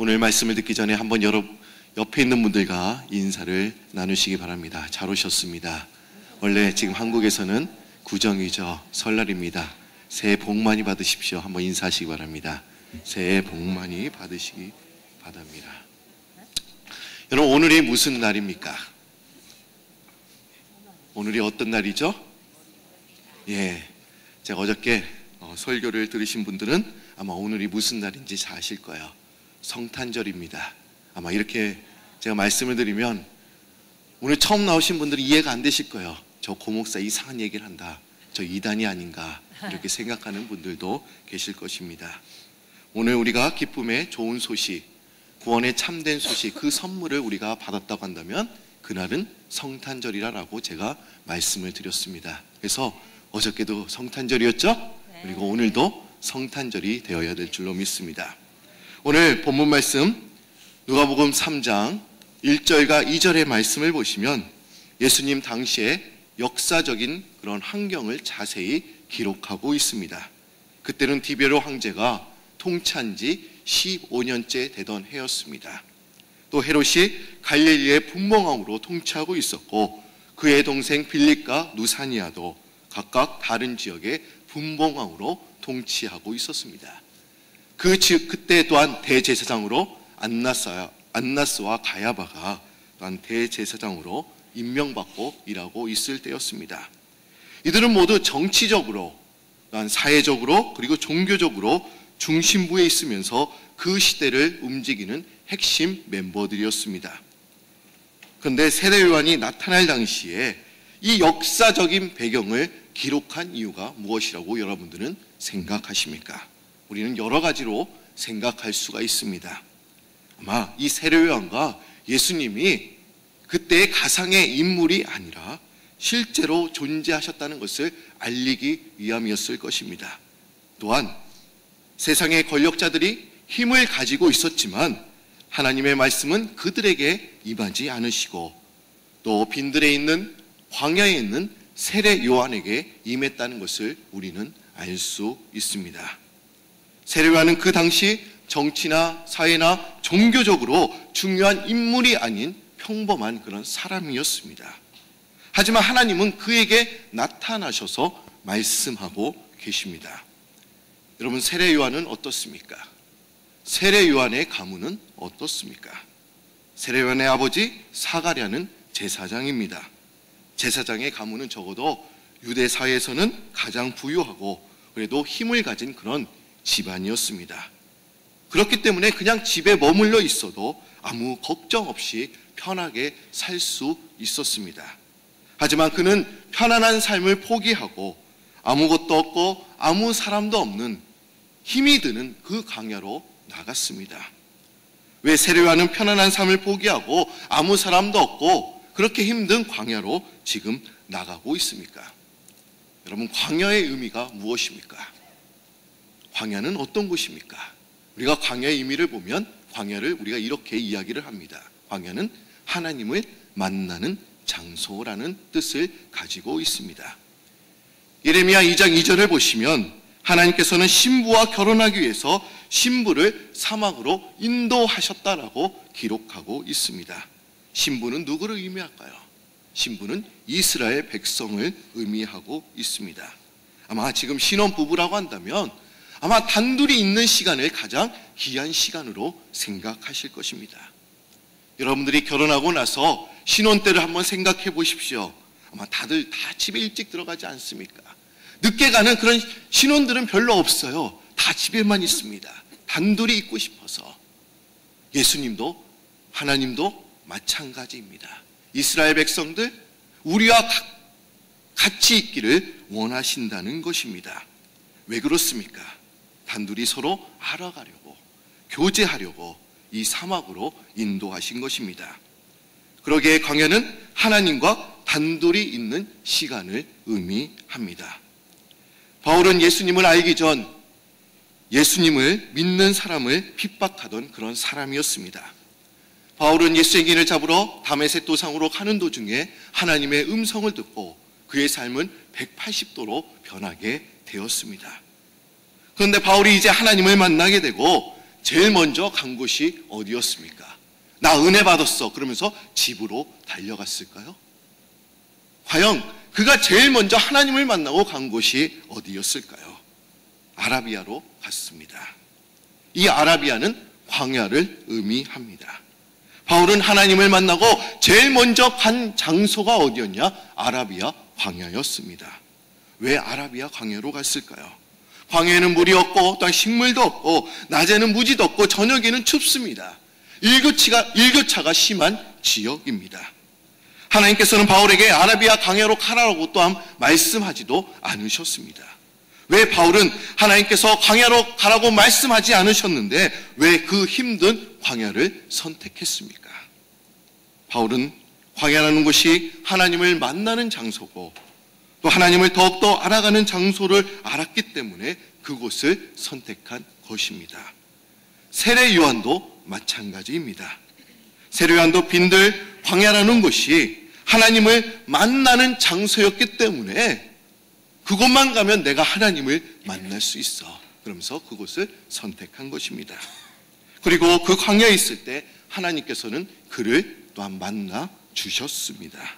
오늘 말씀을 듣기 전에 한번 옆에 있는 분들과 인사를 나누시기 바랍니다. 잘 오셨습니다. 원래 지금 한국에서는 구정이죠. 설날입니다. 새해 복 많이 받으십시오. 한번 인사하시기 바랍니다. 새해 복 많이 받으시기 바랍니다. 여러분, 오늘이 무슨 날입니까? 오늘이 어떤 날이죠? 제가 어저께 설교를 들으신 분들은 아마 오늘이 무슨 날인지 잘 아실 거예요. 성탄절입니다. 아마 이렇게 제가 말씀을 드리면 오늘 처음 나오신 분들은 이해가 안 되실 거예요. 저 고목사 이상한 얘기를 한다, 저 이단이 아닌가, 이렇게 생각하는 분들도 계실 것입니다. 오늘 우리가 기쁨의 좋은 소식, 구원의 참된 소식, 그 선물을 우리가 받았다고 한다면 그날은 성탄절이라고 제가 말씀을 드렸습니다. 그래서 어저께도 성탄절이었죠? 그리고 오늘도 성탄절이 되어야 될 줄로 믿습니다. 오늘 본문 말씀 누가복음 3장 1절과 2절의 말씀을 보시면 예수님 당시의 역사적인 그런 환경을 자세히 기록하고 있습니다. 그때는 디베로 황제가 통치한 지 15년째 되던 해였습니다. 또 헤롯이 갈릴리의 분봉왕으로 통치하고 있었고 그의 동생 빌립과 누사니아도 각각 다른 지역의 분봉왕으로 통치하고 있었습니다. 그때 또한 대제사장으로 안나스와 가야바가 또한 대제사장으로 임명받고 일하고 있을 때였습니다. 이들은 모두 정치적으로, 또한 사회적으로, 그리고 종교적으로 중심부에 있으면서 그 시대를 움직이는 핵심 멤버들이었습니다. 그런데 세례 요한이 나타날 당시에 이 역사적인 배경을 기록한 이유가 무엇이라고 여러분들은 생각하십니까? 우리는 여러 가지로 생각할 수가 있습니다. 아마 이 세례 요한과 예수님이 그때의 가상의 인물이 아니라 실제로 존재하셨다는 것을 알리기 위함이었을 것입니다. 또한 세상의 권력자들이 힘을 가지고 있었지만 하나님의 말씀은 그들에게 임하지 않으시고 또 빈들에 있는 광야에 있는 세례 요한에게 임했다는 것을 우리는 알 수 있습니다. 세례 요한은 그 당시 정치나 사회나 종교적으로 중요한 인물이 아닌 평범한 그런 사람이었습니다. 하지만 하나님은 그에게 나타나셔서 말씀하고 계십니다. 여러분, 세례 요한은 어떻습니까? 세례 요한의 가문은 어떻습니까? 세례 요한의 아버지 사가랴는 제사장입니다. 제사장의 가문은 적어도 유대 사회에서는 가장 부유하고 그래도 힘을 가진 그런 집안이었습니다. 그렇기 때문에 그냥 집에 머물러 있어도 아무 걱정 없이 편하게 살 수 있었습니다. 하지만 그는 편안한 삶을 포기하고 아무것도 없고 아무 사람도 없는 힘이 드는 그 광야로 나갔습니다. 왜 세례 요한은 편안한 삶을 포기하고 아무 사람도 없고 그렇게 힘든 광야로 지금 나가고 있습니까? 여러분, 광야의 의미가 무엇입니까? 광야는 어떤 곳입니까? 우리가 광야의 의미를 보면 광야를 우리가 이렇게 이야기를 합니다. 광야는 하나님을 만나는 장소라는 뜻을 가지고 있습니다. 예레미야 2장 2절을 보시면 하나님께서는 신부와 결혼하기 위해서 신부를 사막으로 인도하셨다라고 기록하고 있습니다. 신부는 누구를 의미할까요? 신부는 이스라엘 백성을 의미하고 있습니다. 아마 지금 신혼부부라고 한다면 아마 단둘이 있는 시간을 가장 귀한 시간으로 생각하실 것입니다. 여러분들이 결혼하고 나서 신혼 때를 한번 생각해 보십시오. 아마 다들 다 집에 일찍 들어가지 않습니까? 늦게 가는 그런 신혼들은 별로 없어요. 다 집에만 있습니다. 단둘이 있고 싶어서. 예수님도 하나님도 마찬가지입니다. 이스라엘 백성들, 우리와 같이 있기를 원하신다는 것입니다. 왜 그렇습니까? 단둘이 서로 알아가려고, 교제하려고 이 사막으로 인도하신 것입니다. 그러기에 광야는 하나님과 단둘이 있는 시간을 의미합니다. 바울은 예수님을 알기 전 예수님을 믿는 사람을 핍박하던 그런 사람이었습니다. 바울은 예수의 길을 잡으러 다메섹 도상으로 가는 도중에 하나님의 음성을 듣고 그의 삶은 180도로 변하게 되었습니다. 그런데 바울이 이제 하나님을 만나게 되고 제일 먼저 간 곳이 어디였습니까? 나 은혜 받았어 그러면서 집으로 달려갔을까요? 과연 그가 제일 먼저 하나님을 만나고 간 곳이 어디였을까요? 아라비아로 갔습니다. 이 아라비아는 광야를 의미합니다. 바울은 하나님을 만나고 제일 먼저 간 장소가 어디였냐? 아라비아 광야였습니다. 왜 아라비아 광야로 갔을까요? 광야에는 물이 없고 또 식물도 없고 낮에는 무지도 없고 저녁에는 춥습니다. 일교차가 심한 지역입니다. 하나님께서는 바울에게 아라비아 광야로 가라고 또한 말씀하지도 않으셨습니다. 왜 바울은 하나님께서 광야로 가라고 말씀하지 않으셨는데 왜 그 힘든 광야를 선택했습니까? 바울은 광야라는 곳이 하나님을 만나는 장소고 또 하나님을 더욱더 알아가는 장소를 알았기 때문에 그곳을 선택한 것입니다. 세례 요한도 마찬가지입니다. 세례 요한도 빈들 광야라는 곳이 하나님을 만나는 장소였기 때문에 그곳만 가면 내가 하나님을 만날 수 있어. 그러면서 그곳을 선택한 것입니다. 그리고 그 광야에 있을 때 하나님께서는 그를 또한 만나 주셨습니다.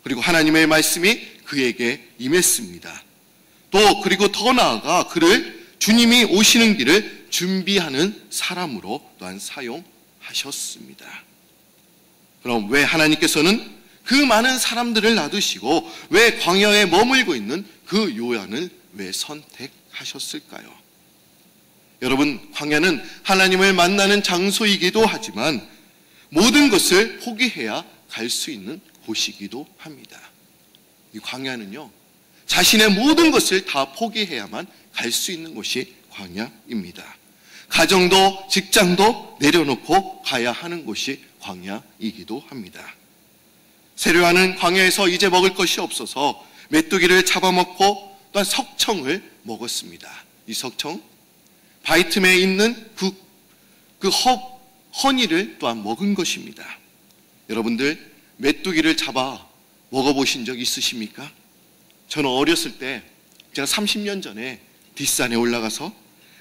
그리고 하나님의 말씀이 그에게 임했습니다. 또 그리고 더 나아가 그를 주님이 오시는 길을 준비하는 사람으로 또한 사용하셨습니다. 그럼 왜 하나님께서는 그 많은 사람들을 놔두시고 왜 광야에 머물고 있는 그 요한을 왜 선택하셨을까요? 여러분, 광야는 하나님을 만나는 장소이기도 하지만 모든 것을 포기해야 갈 수 있는 곳이기도 합니다. 이 광야는요, 자신의 모든 것을 다 포기해야만 갈 수 있는 곳이 광야입니다. 가정도 직장도 내려놓고 가야 하는 곳이 광야이기도 합니다. 세례 요한은 광야에서 이제 먹을 것이 없어서 메뚜기를 잡아먹고 또한 석청을 먹었습니다. 이 석청, 바위 틈에 있는 그 허니를 또한 먹은 것입니다. 여러분들 메뚜기를 잡아 먹어보신 적 있으십니까? 저는 어렸을 때 제가 30년 전에 뒷산에 올라가서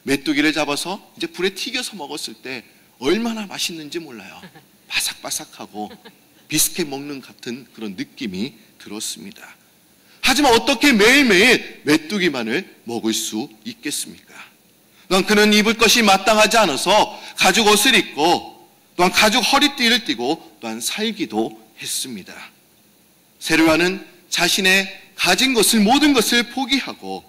메뚜기를 잡아서 이제 불에 튀겨서 먹었을 때 얼마나 맛있는지 몰라요. 바삭바삭하고 비스켓 먹는 같은 그런 느낌이 들었습니다. 하지만 어떻게 매일매일 메뚜기만을 먹을 수 있겠습니까? 또한 그는 입을 것이 마땅하지 않아서 가죽 옷을 입고 또한 가죽 허리띠를 띠고 또한 살기도 했습니다. 세례 요한은 자신의 가진 것을 모든 것을 포기하고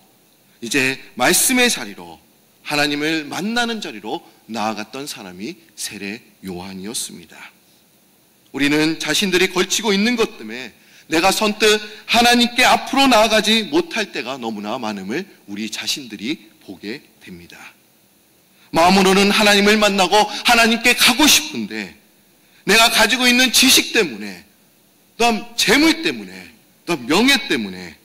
이제 말씀의 자리로 하나님을 만나는 자리로 나아갔던 사람이 세례 요한이었습니다. 우리는 자신들이 걸치고 있는 것 때문에 내가 선뜻 하나님께 앞으로 나아가지 못할 때가 너무나 많음을 우리 자신들이 보게 됩니다. 마음으로는 하나님을 만나고 하나님께 가고 싶은데 내가 가지고 있는 지식 때문에 또한 재물 때문에 또한 명예 때문에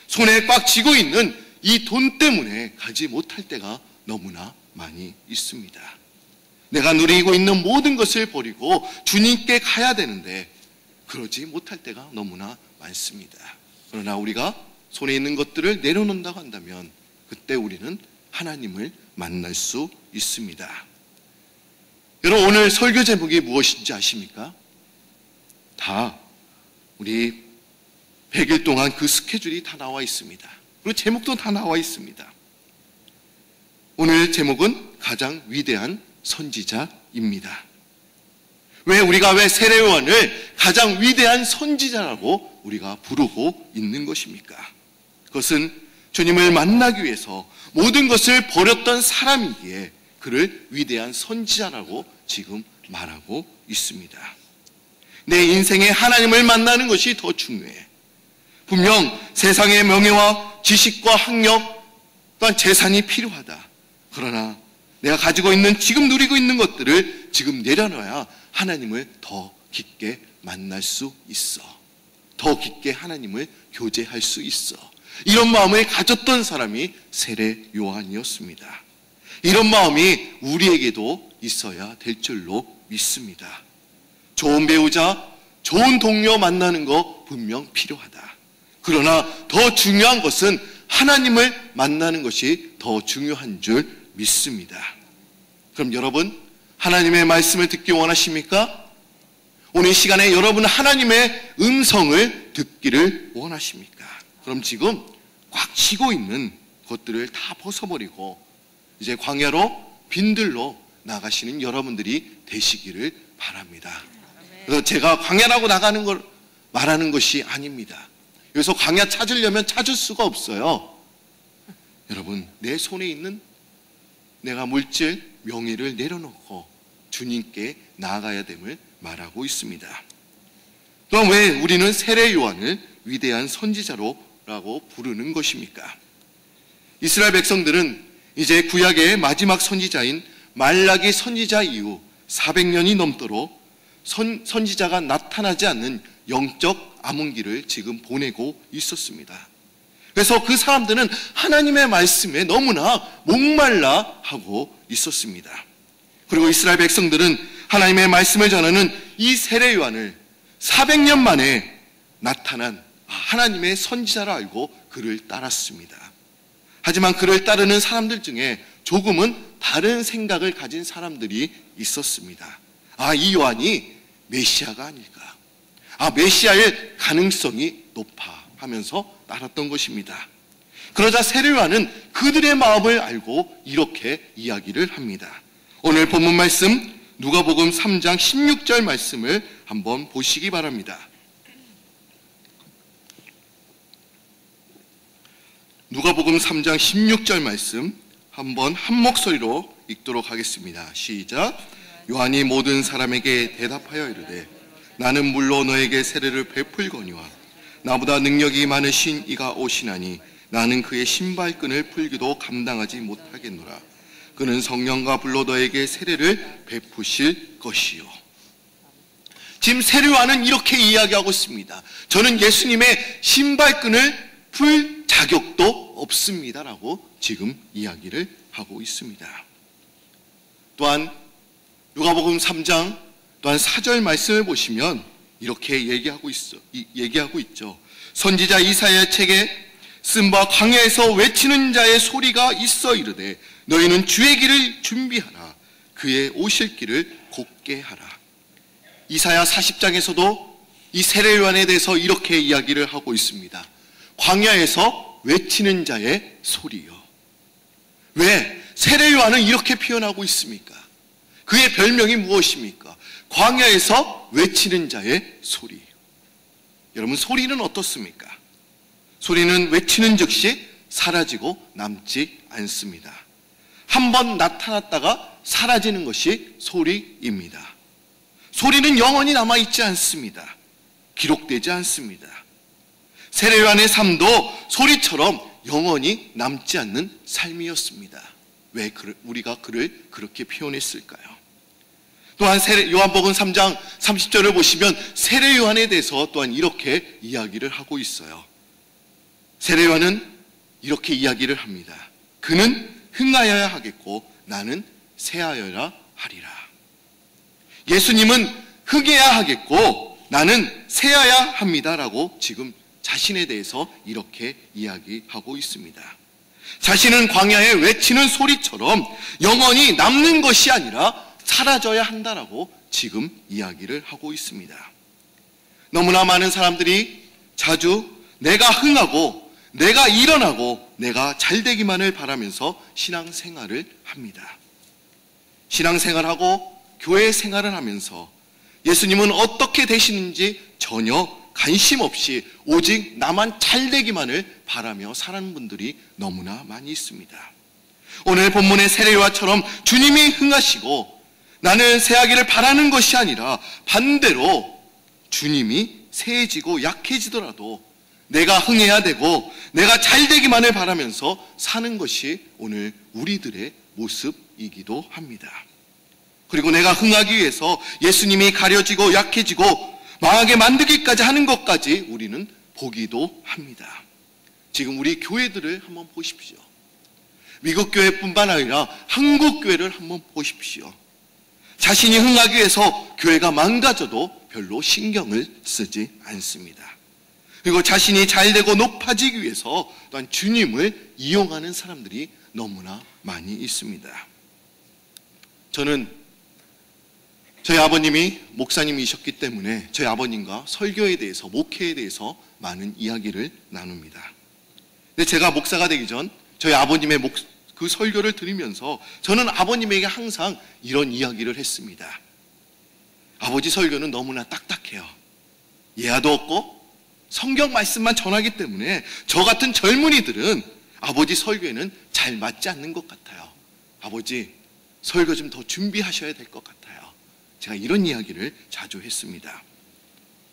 손에 꽉 쥐고 있는 이 돈 때문에 가지 못할 때가 너무나 많이 있습니다. 내가 누리고 있는 모든 것을 버리고 주님께 가야 되는데 그러지 못할 때가 너무나 많습니다. 그러나 우리가 손에 있는 것들을 내려놓는다고 한다면 그때 우리는 하나님을 만날 수 있습니다. 여러분, 오늘 설교 제목이 무엇인지 아십니까? 다 우리 100일 동안 그 스케줄이 다 나와 있습니다. 그리고 제목도 다 나와 있습니다. 오늘 제목은 가장 위대한 선지자입니다. 왜 세례 요한을 가장 위대한 선지자라고 우리가 부르고 있는 것입니까? 그것은 주님을 만나기 위해서 모든 것을 버렸던 사람이기에 그를 위대한 선지자라고 지금 말하고 있습니다. 내 인생에 하나님을 만나는 것이 더 중요해. 분명 세상의 명예와 지식과 학력 또한 재산이 필요하다. 그러나 내가 가지고 있는 지금 누리고 있는 것들을 지금 내려놔야 하나님을 더 깊게 만날 수 있어. 더 깊게 하나님을 교제할 수 있어. 이런 마음을 가졌던 사람이 세례 요한이었습니다. 이런 마음이 우리에게도 있어야 될 줄로 믿습니다. 좋은 배우자, 좋은 동료 만나는 거 분명 필요하다. 그러나 더 중요한 것은 하나님을 만나는 것이 더 중요한 줄 믿습니다. 그럼 여러분, 하나님의 말씀을 듣기 원하십니까? 오늘 시간에 여러분 하나님의 음성을 듣기를 원하십니까? 그럼 지금 꽉 쥐고 있는 것들을 다 벗어버리고 이제 광야로 빈들로 나가시는 여러분들이 되시기를 바랍니다. 그래서 제가 광야라고 나가는 걸 말하는 것이 아닙니다. 여기서 광야 찾으려면 찾을 수가 없어요. 여러분, 내 손에 있는 내가 물질, 명예를 내려놓고 주님께 나아가야 됨을 말하고 있습니다. 또한 왜 우리는 세례 요한을 위대한 선지자로라고 부르는 것입니까? 이스라엘 백성들은 이제 구약의 마지막 선지자인 말라기 선지자 이후 400년이 넘도록 선지자가 나타나지 않는 영적 암흑기를 지금 보내고 있었습니다. 그래서 그 사람들은 하나님의 말씀에 너무나 목말라 하고 있었습니다. 그리고 이스라엘 백성들은 하나님의 말씀을 전하는 이 세례 요한을 400년 만에 나타난 하나님의 선지자라 알고 그를 따랐습니다. 하지만 그를 따르는 사람들 중에 조금은 다른 생각을 가진 사람들이 있었습니다. 이 요한이 메시아가 아닐까? 메시아의 가능성이 높아 하면서 따랐던 것입니다. 그러자 세례 요한은 그들의 마음을 알고 이렇게 이야기를 합니다. 오늘 본문 말씀 누가복음 3장 16절 말씀을 한번 보시기 바랍니다. 누가복음 3장 16절 말씀 한번 한 목소리로 읽도록 하겠습니다. 시작. 요한이 모든 사람에게 대답하여 이르되 나는 물로 너에게 세례를 베풀거니와 나보다 능력이 많으신 이가 오시나니 나는 그의 신발끈을 풀기도 감당하지 못하겠노라. 그는 성령과 불로 너에게 세례를 베푸실 것이요. 지금 세례 요한은 이렇게 이야기하고 있습니다. 저는 예수님의 신발끈을 풀 자격도 없습니다라고 지금 이야기를 하고 있습니다. 또한 누가복음 3장 또한 4절 말씀을 보시면 이렇게 얘기하고 있죠. 선지자 이사야 책에 쓴 바 광야에서 외치는 자의 소리가 있어 이르되 너희는 주의 길을 준비하라. 그의 오실 길을 곧게 하라. 이사야 40장에서도 이 세례 요한에 대해서 이렇게 이야기를 하고 있습니다. 광야에서 외치는 자의 소리요. 왜 세례 요한은 이렇게 표현하고 있습니까? 그의 별명이 무엇입니까? 광야에서 외치는 자의 소리. 여러분, 소리는 어떻습니까? 소리는 외치는 즉시 사라지고 남지 않습니다. 한번 나타났다가 사라지는 것이 소리입니다. 소리는 영원히 남아있지 않습니다. 기록되지 않습니다. 세례 요한의 삶도 소리처럼 영원히 남지 않는 삶이었습니다. 왜 우리가 그를 그렇게 표현했을까요? 또한 요한복음 3장 30절을 보시면 세례 요한에 대해서 또한 이렇게 이야기를 하고 있어요. 세례 요한은 이렇게 이야기를 합니다. 그는 흥하여야 하겠고 나는 쇠하여야 하리라. 예수님은 흥해야 하겠고 나는 쇠하여야 합니다라고 지금 자신에 대해서 이렇게 이야기하고 있습니다. 자신은 광야에 외치는 소리처럼 영원히 남는 것이 아니라 사라져야 한다라고 지금 이야기를 하고 있습니다. 너무나 많은 사람들이 자주 내가 흥하고 내가 일어나고 내가 잘되기만을 바라면서 신앙생활을 합니다. 신앙생활하고 교회 생활을 하면서 예수님은 어떻게 되시는지 전혀 관심 없이 오직 나만 잘되기만을 바라며 사는 분들이 너무나 많이 있습니다. 오늘 본문의 세례 요한처럼 주님이 흥하시고 나는 쇠하기를 바라는 것이 아니라 반대로 주님이 쇠해지고 약해지더라도 내가 흥해야 되고 내가 잘되기만을 바라면서 사는 것이 오늘 우리들의 모습이기도 합니다. 그리고 내가 흥하기 위해서 예수님이 가려지고 약해지고 망하게 만들기까지 하는 것까지 우리는 보기도 합니다. 지금 우리 교회들을 한번 보십시오. 미국 교회뿐만 아니라 한국 교회를 한번 보십시오. 자신이 흥하기 위해서 교회가 망가져도 별로 신경을 쓰지 않습니다. 그리고 자신이 잘되고 높아지기 위해서 또한 주님을 이용하는 사람들이 너무나 많이 있습니다. 저는 저희 아버님이 목사님이셨기 때문에 저희 아버님과 설교에 대해서, 목회에 대해서 많은 이야기를 나눕니다. 근데 제가 목사가 되기 전 저희 아버님의 그 설교를 들으면서 저는 아버님에게 항상 이런 이야기를 했습니다. 아버지 설교는 너무나 딱딱해요. 예화도 없고 성경 말씀만 전하기 때문에 저 같은 젊은이들은 아버지 설교에는 잘 맞지 않는 것 같아요. 아버지 설교 좀 더 준비하셔야 될 것 같아요. 제가 이런 이야기를 자주 했습니다.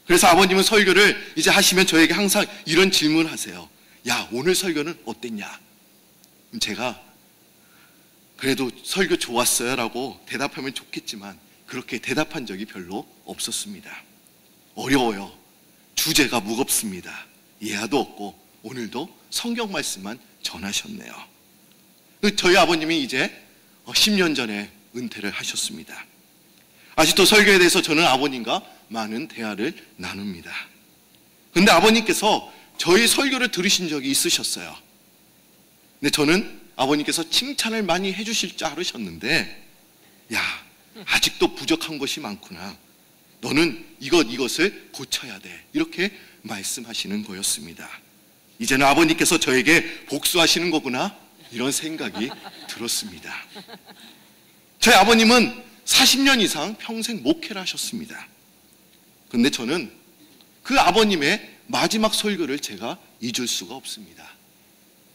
그래서 아버님은 설교를 이제 하시면 저에게 항상 이런 질문을 하세요. 야, 오늘 설교는 어땠냐? 제가 그래도 설교 좋았어요 라고 대답하면 좋겠지만 그렇게 대답한 적이 별로 없었습니다. 어려워요. 주제가 무겁습니다. 예화도 없고 오늘도 성경 말씀만 전하셨네요. 저희 아버님이 이제 10년 전에 은퇴를 하셨습니다. 아직도 설교에 대해서 저는 아버님과 많은 대화를 나눕니다. 근데 아버님께서 저희 설교를 들으신 적이 있으셨어요. 근데 저는 아버님께서 칭찬을 많이 해주실 줄 알으셨는데, 야, 아직도 부족한 것이 많구나. 너는 이것을 고쳐야 돼. 이렇게 말씀하시는 거였습니다. 이제는 아버님께서 저에게 복수하시는 거구나. 이런 생각이 들었습니다. 저희 아버님은 40년 이상 평생 목회를 하셨습니다. 근데 저는 그 아버님의 마지막 설교를 제가 잊을 수가 없습니다.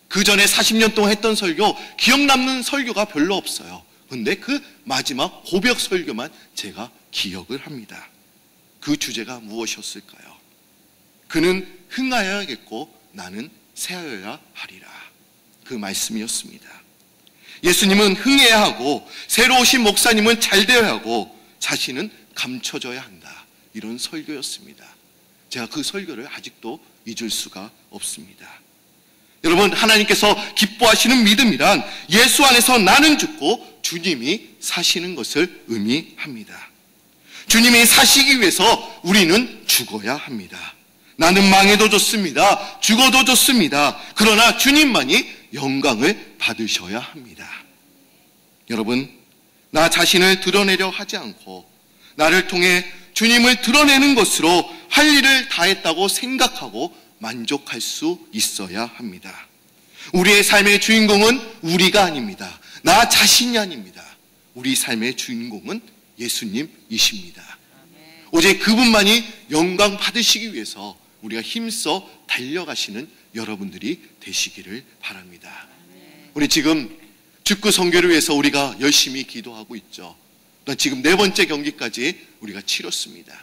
그 전에 40년 동안 했던 설교, 기억 남는 설교가 별로 없어요. 근데 그 마지막 고백 설교만 제가 기억을 합니다. 그 주제가 무엇이었을까요? 그는 흥하여야겠고 나는 새하여야 하리라. 그 말씀이었습니다. 예수님은 흥해야 하고 새로 오신 목사님은 잘 되어야 하고 자신은 감춰져야 한다. 이런 설교였습니다. 제가 그 설교를 아직도 잊을 수가 없습니다. 여러분, 하나님께서 기뻐하시는 믿음이란 예수 안에서 나는 죽고 주님이 사시는 것을 의미합니다. 주님이 사시기 위해서 우리는 죽어야 합니다. 나는 망해도 좋습니다. 죽어도 좋습니다. 그러나 주님만이 영광을 받으셔야 합니다. 여러분, 나 자신을 드러내려 하지 않고 나를 통해 주님을 드러내는 것으로 할 일을 다했다고 생각하고 만족할 수 있어야 합니다. 우리의 삶의 주인공은 우리가 아닙니다. 나 자신이 아닙니다. 우리 삶의 주인공은 예수님이십니다. 오직 그분만이 영광 받으시기 위해서 우리가 힘써 달려가시는 여러분들이 되시기를 바랍니다. 우리 지금 축구 선교를 위해서 우리가 열심히 기도하고 있죠. 지금 4번째 경기까지 우리가 치렀습니다.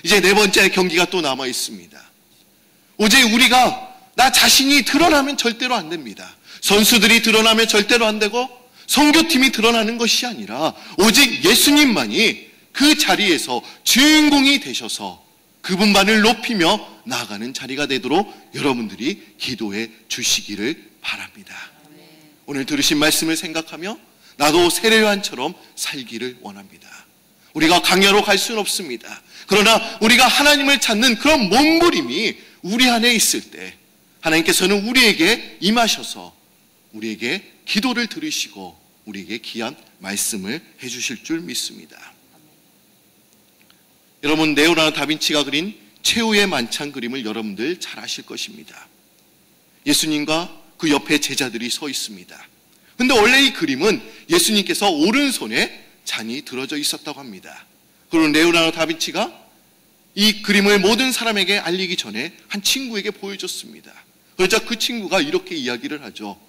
이제 4번째 경기가 또 남아 있습니다. 오직 우리가 나 자신이 드러나면 절대로 안 됩니다. 선수들이 드러나면 절대로 안 되고 선교팀이 드러나는 것이 아니라 오직 예수님만이 그 자리에서 주인공이 되셔서 그분만을 높이며 나아가는 자리가 되도록 여러분들이 기도해 주시기를 바랍니다. 오늘 들으신 말씀을 생각하며 나도 세례요한처럼 살기를 원합니다. 우리가 강야로 갈 수는 없습니다. 그러나 우리가 하나님을 찾는 그런 몸부림이 우리 안에 있을 때 하나님께서는 우리에게 임하셔서 우리에게 기도를 들으시고 우리에게 귀한 말씀을 해주실 줄 믿습니다. 여러분, 레오나르도 다빈치가 그린 최후의 만찬 그림을 여러분들 잘 아실 것입니다. 예수님과 그 옆에 제자들이 서 있습니다. 근데 원래 이 그림은 예수님께서 오른손에 잔이 들어져 있었다고 합니다. 그리고 레오나르도 다빈치가 이 그림을 모든 사람에게 알리기 전에 한 친구에게 보여줬습니다. 그러자 그 친구가 이렇게 이야기를 하죠.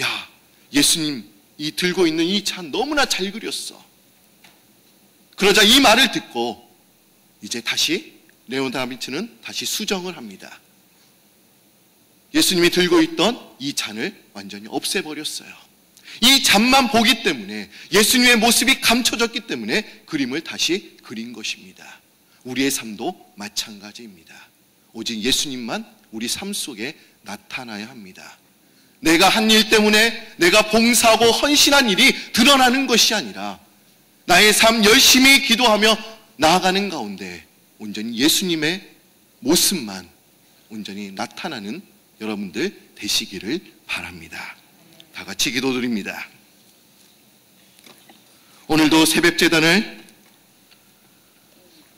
야, 예수님 이 들고 있는 이 잔 너무나 잘 그렸어. 그러자 이 말을 듣고 이제 다시 레오나르도 다빈치는 다시 수정을 합니다. 예수님이 들고 있던 이 잔을 완전히 없애버렸어요. 이 잔만 보기 때문에 예수님의 모습이 감춰졌기 때문에 그림을 다시 그린 것입니다. 우리의 삶도 마찬가지입니다. 오직 예수님만 우리 삶 속에 나타나야 합니다. 내가 한 일 때문에 내가 봉사하고 헌신한 일이 드러나는 것이 아니라 나의 삶 열심히 기도하며 나아가는 가운데 온전히 예수님의 모습만 온전히 나타나는 여러분들 되시기를 바랍니다. 다 같이 기도드립니다. 오늘도 새벽제단을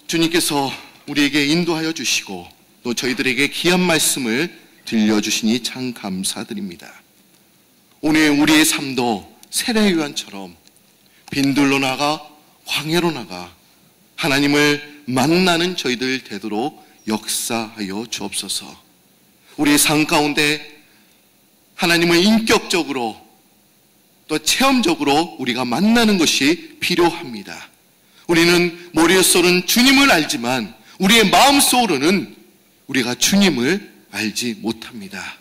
주님께서 우리에게 인도하여 주시고 또 저희들에게 귀한 말씀을 들려주시니 참 감사드립니다. 오늘 우리의 삶도 세례요한처럼 빈들로 나가 광야로 나가 하나님을 만나는 저희들 되도록 역사하여 주옵소서. 우리의 삶 가운데 하나님을 인격적으로 또 체험적으로 우리가 만나는 것이 필요합니다. 우리는 머리로서는 주님을 알지만 우리의 마음속으로는 우리가 주님을 알지 못합니다.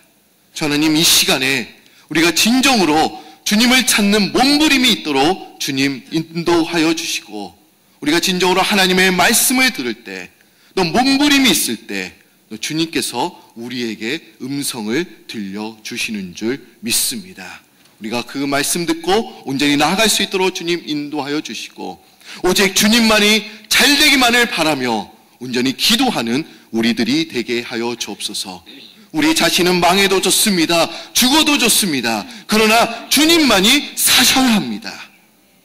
하나님, 이 시간에 우리가 진정으로 주님을 찾는 몸부림이 있도록 주님 인도하여 주시고, 우리가 진정으로 하나님의 말씀을 들을 때 또 몸부림이 있을 때 주님께서 우리에게 음성을 들려주시는 줄 믿습니다. 우리가 그 말씀 듣고 온전히 나아갈 수 있도록 주님 인도하여 주시고, 오직 주님만이 잘되기만을 바라며 온전히 기도하는 우리들이 되게 하여 주옵소서. 우리 자신은 망해도 좋습니다. 죽어도 좋습니다. 그러나 주님만이 사셔야 합니다.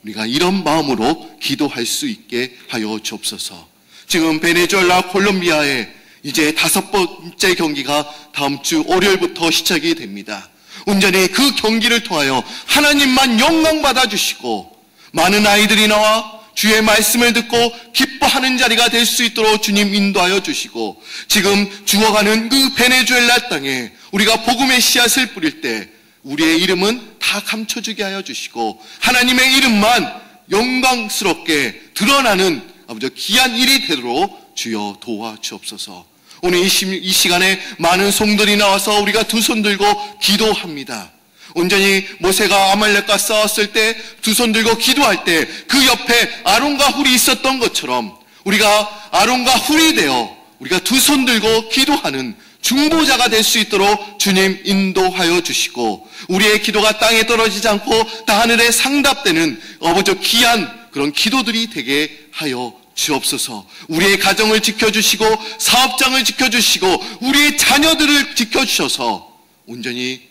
우리가 이런 마음으로 기도할 수 있게 하여 주옵소서. 지금 베네수엘라 콜롬비아에 이제 5번째 경기가 다음 주 월요일부터 시작이 됩니다. 온전히 그 경기를 통하여 하나님만 영광 받아주시고 많은 아이들이 나와 주의 말씀을 듣고 기뻐하는 자리가 될 수 있도록 주님 인도하여 주시고, 지금 죽어가는 그 베네수엘라 땅에 우리가 복음의 씨앗을 뿌릴 때 우리의 이름은 다 감춰주게 하여 주시고 하나님의 이름만 영광스럽게 드러나는 아버지 귀한 일이 되도록 주여 도와주옵소서. 오늘 이 시간에 많은 성들이 나와서 우리가 두 손 들고 기도합니다. 온전히 모세가 아말렉과 싸웠을 때 두 손 들고 기도할 때 그 옆에 아론과 훌이 있었던 것처럼 우리가 아론과 훌이 되어 우리가 두 손 들고 기도하는 중보자가 될 수 있도록 주님 인도하여 주시고, 우리의 기도가 땅에 떨어지지 않고 다 하늘에 상답되는 아버지 귀한 그런 기도들이 되게 하여 주옵소서. 우리의 가정을 지켜주시고 사업장을 지켜주시고 우리의 자녀들을 지켜주셔서 온전히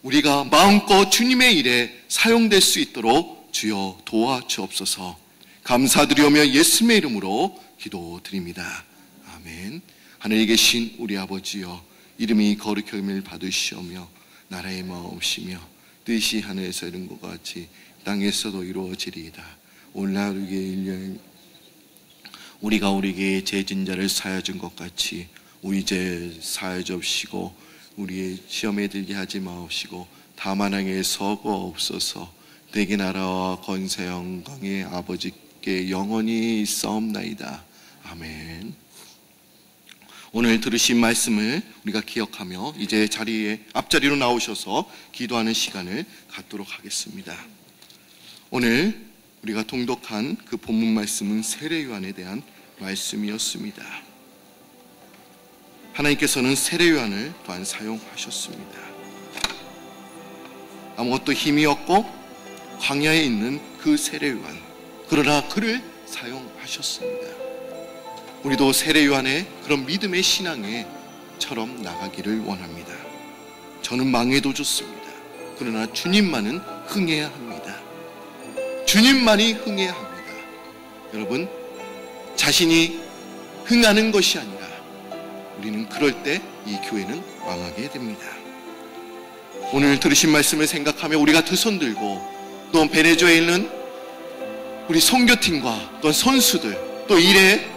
우리가 마음껏 주님의 일에 사용될 수 있도록 주여 도와주옵소서. 감사드리오며 예수님의 이름으로 기도드립니다. 아멘. 하늘에 계신 우리 아버지여, 이름이 거룩함을 받으시오며 나라의 마음이시며 뜻이 하늘에서 이룬 것 같이 땅에서도 이루어지리이다. 오늘 우리에게 일념 우리가 우리에게 죄진 자를 사하여 준 것 같이 우리 죄 사하여 주옵시고 우리의 시험에 들게 하지 마옵시고 다만 항에 서거옵소서. 내게 나라와 권세 영광의 아버지께 영원히 있사옵나이다. 아멘. 오늘 들으신 말씀을 우리가 기억하며 이제 앞자리로 나오셔서 기도하는 시간을 갖도록 하겠습니다. 오늘 우리가 통독한 그 본문 말씀은 세례요한에 대한 말씀이었습니다. 하나님께서는 세례요한을 또한 사용하셨습니다. 아무것도 힘이 없고 광야에 있는 그 세례요한, 그러나 그를 사용하셨습니다. 우리도 세례요한의 그런 믿음의 신앙에처럼 나가기를 원합니다. 저는 망해도 좋습니다. 그러나 주님만은 흥해야 합니다. 주님만이 흥해야 합니다. 여러분, 자신이 흥하는 것이 아니라 우리는 그럴 때 이 교회는 망하게 됩니다. 오늘 들으신 말씀을 생각하며 우리가 두 손 들고 또 베네수엘에 있는 우리 선교팀과 또 선수들, 또 일에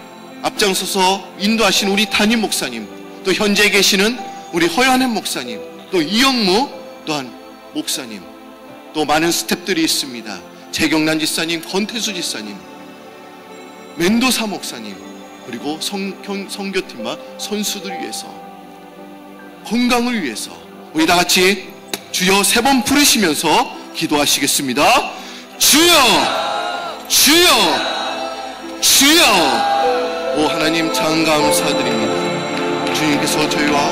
앞장서서 인도하신 우리 담임 목사님, 또 현재 계시는 우리 허연한 목사님, 또 이영무 또한 목사님, 또 많은 스태프들이 있습니다. 재경란 지사님, 권태수 지사님, 멘도사 목사님, 그리고 선교팀과 선수들을 위해서, 건강을 위해서 우리 다 같이 주여 3번 부르시면서 기도하시겠습니다. 주여, 주여, 주여. 오 하나님, 참 감사드립니다. 주님께서 저희와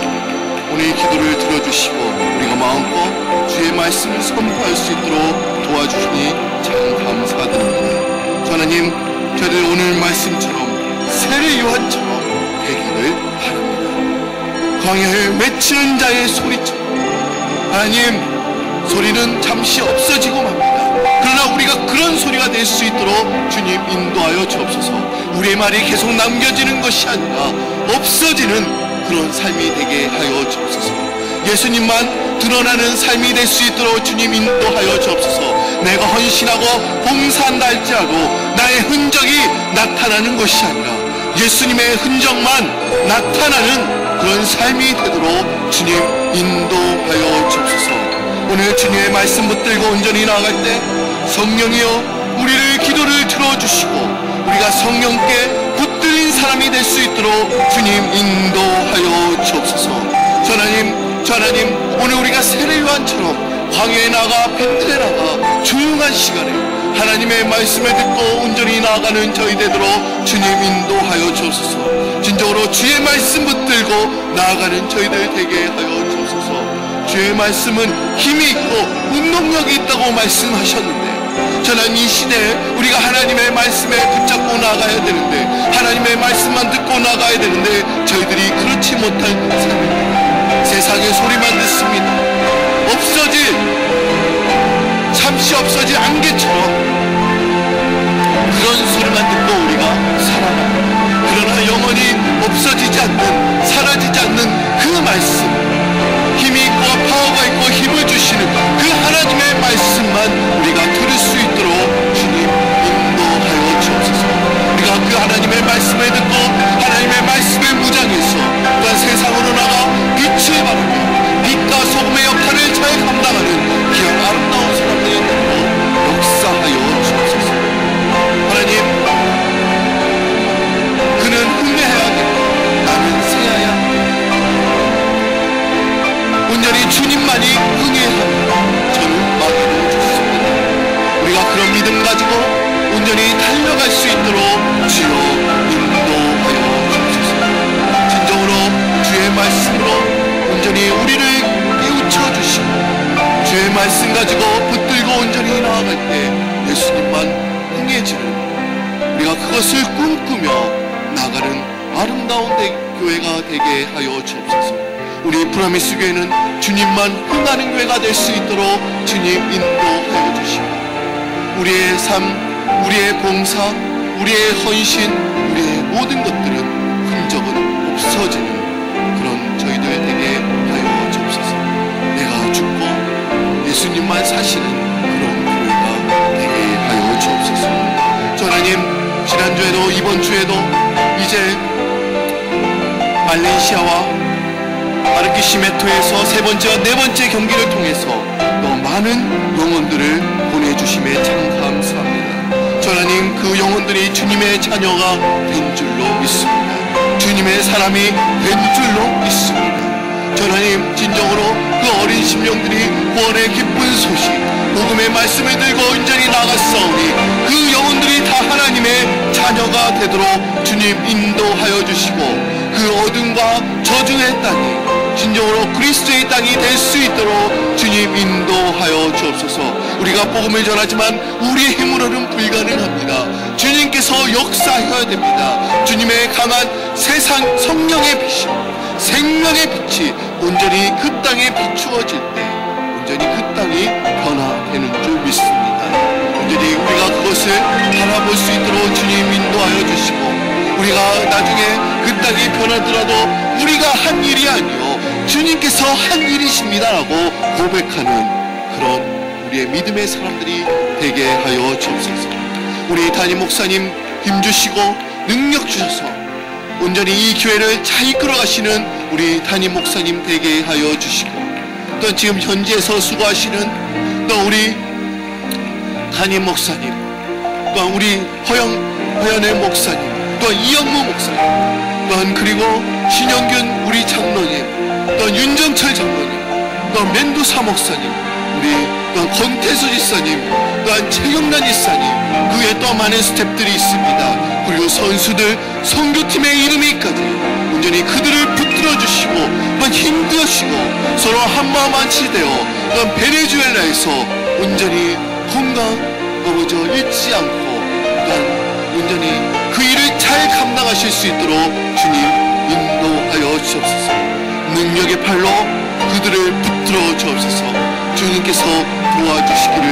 오늘 기도를 들어주시고 우리가 마음껏 주의 말씀을 선포할 수 있도록 도와주시니 참 감사드립니다. 하나님, 저희들 오늘 말씀처럼 세례요한처럼 되기를 바랍니다. 광야에 외치는 자의 소리처럼 하나님, 소리는 잠시 없어지고 맙니다. 그러나 우리가 그런 소리가 될 수 있도록 주님 인도하여 주옵소서. 우리의 말이 계속 남겨지는 것이 아니라 없어지는 그런 삶이 되게 하여 주옵소서. 예수님만 드러나는 삶이 될 수 있도록 주님 인도하여 주옵소서. 내가 헌신하고 봉사한다 할지라도 나의 흔적이 나타나는 것이 아니라 예수님의 흔적만 나타나는 그런 삶이 되도록 주님 인도하여 주옵소서. 오늘 주님의 말씀 붙들고 온전히 나아갈 때 성령이여 우리를 기도를 들어주시고 우리가 성령께 붙들린 사람이 될 수 있도록 주님 인도하여 주옵소서. 하나님 오늘 우리가 세례요한처럼 광야에 나가 펜들에 나가 조용한 시간에 하나님의 말씀을 듣고 온전히 나아가는 저희 되도록 주님 인도하여 주옵소서. 진정으로 주의 말씀 붙들고 나아가는 저희들 되게 하여 주옵소서. 주의 말씀은 힘이 있고 운동력이 있다고 말씀하셨는데 저는 이 시대에 우리가 하나님의 말씀에 붙잡고 나가야 되는데 하나님의 말씀만 듣고 나가야 되는데 저희들이 그렇지 못한 삶입니다. 세상의 소리만 듣습니다. 잠시 없어질 안개처럼 그런 소리만 듣고 우리가 살아가요. 그러나 영원히 없어지지 않는, 사라지지 않는 그 말씀, 힘이 있고 파워가 있고 힘을 주시는 그 하나님의 말씀만 우리가 들을 수 있도록 주님 인도하여 주옵소서. 우리가 그 하나님의 말씀을 듣고 하나님의 말씀에 무장해서 또한 세상으로 나가 빛을 발하며 빛과 소금의 역할을 잘 감당하는 귀한 아름다운 사람들이 되도록 역사하여 주옵소서. 하나님, 그는 흥해야겠고 나는 새야야. 온전히 주님만이 흥해야 합니다. 저는 마귀로 좋습니다. 우리가 그런 믿음 가지고 온전히 달려갈 수 있도록 주여 인도하여 주옵소서. 진정으로 주의 말씀으로 온전히 우리를 깨우쳐 주시고 주의 말씀 가지고 붙들고 온전히 나아갈 때 예수님만 흥해지는 우리가 그것을 꿈꾸며 나가는 아름다운 교회가 되게 하여 주옵소서. 우리 프라미스 교회는 주님만 흥하는 교회가 될 수 있도록 주님 인도하여 주시고 우리의 삶, 우리의 봉사, 우리의 헌신, 우리의 모든 것들은 흔적은 없어지는 그런 저희들 되게 하여 주옵소서. 내가 죽고 예수님만 사시는 그런 교회가 되게 하여 주옵소서. 하나님, 지난주에도 이번 주에도 이제 말레이시아와 아르키시메토에서 세 번째와 네 번째 경기를 통해서 또 많은 영혼들을 보내주심에 참 감사합니다. 하나님, 그 영혼들이 주님의 자녀가 된 줄로 믿습니다. 주님의 사람이 된 줄로 믿습니다. 하나님, 진정으로 그 어린 심령들이 구원의 기쁜 소식, 복음의 말씀을 들고 온전히 나갔사오니 그 영혼들이 다 하나님의 자녀가 되도록 주님 인도하여 주시고 그 어둠과 저주의 땅이 진정으로 그리스도의 땅이 될 수 있도록 주님 인도하여 주옵소서. 우리가 복음을 전하지만 우리의 힘으로는 불가능합니다. 주님께서 역사해야 됩니다. 주님의 강한 세상 성령의 빛이, 생명의 빛이 온전히 그 땅에 비추어질 때 온전히 그 땅이 변화되는 줄 믿습니다. 온전히 우리가 그것을 바라볼 수 있도록 주님 인도하여 주시고 우리가 나중에 그 땅이 변하더라도 우리가 한 일이 아니요 주님께서 한 일이십니다라고 고백하는 그런 우리의 믿음의 사람들이 되게 하여 주옵소서. 우리 담임 목사님 힘주시고 능력 주셔서 온전히 이 교회를 잘 이끌어가시는 우리 담임 목사님 되게 하여 주시고 또 지금 현지에서 수고하시는 또 우리 담임 목사님 또 우리 허연의 목사님 또 이영무 목사님 또한 그리고 신영균 우리 장로님 또 윤정철 장로님 또 멘도사 목사님 우리 또 권태수 지사님 또한 최경란 지사님 그 외에 또 많은 스태프들이 있습니다. 그리고 선수들 선교팀의 이름이까지 온전히 그들을 붙들어 주시고 또 힘주시고 서로 한마음 한치 되어 또 베네수엘라에서 온전히 건강 넘어져 잃지 않고 또한 온전히 그 일을 잘 감당하실 수 있도록 주님 인도하여 주옵소서. 능력의 팔로 그들을 붙들어 주옵소서. 주님께서 도와주시기를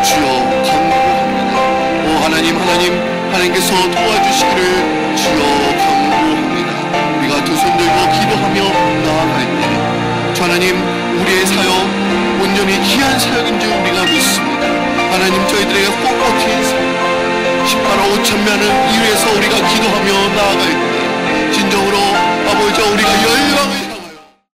주여 간구합니다. 오 하나님, 하나님께서 도와주시기를 주여 간구합니다. 우리가 두 손 들고 기도하며 나아갈 때 주 하나님, 우리의 사역 온전히 귀한 사역인 줄 우리가 믿습니다. 하나님, 저희들에게 꼭 버틴 사역 18억 5천 명을 이루에서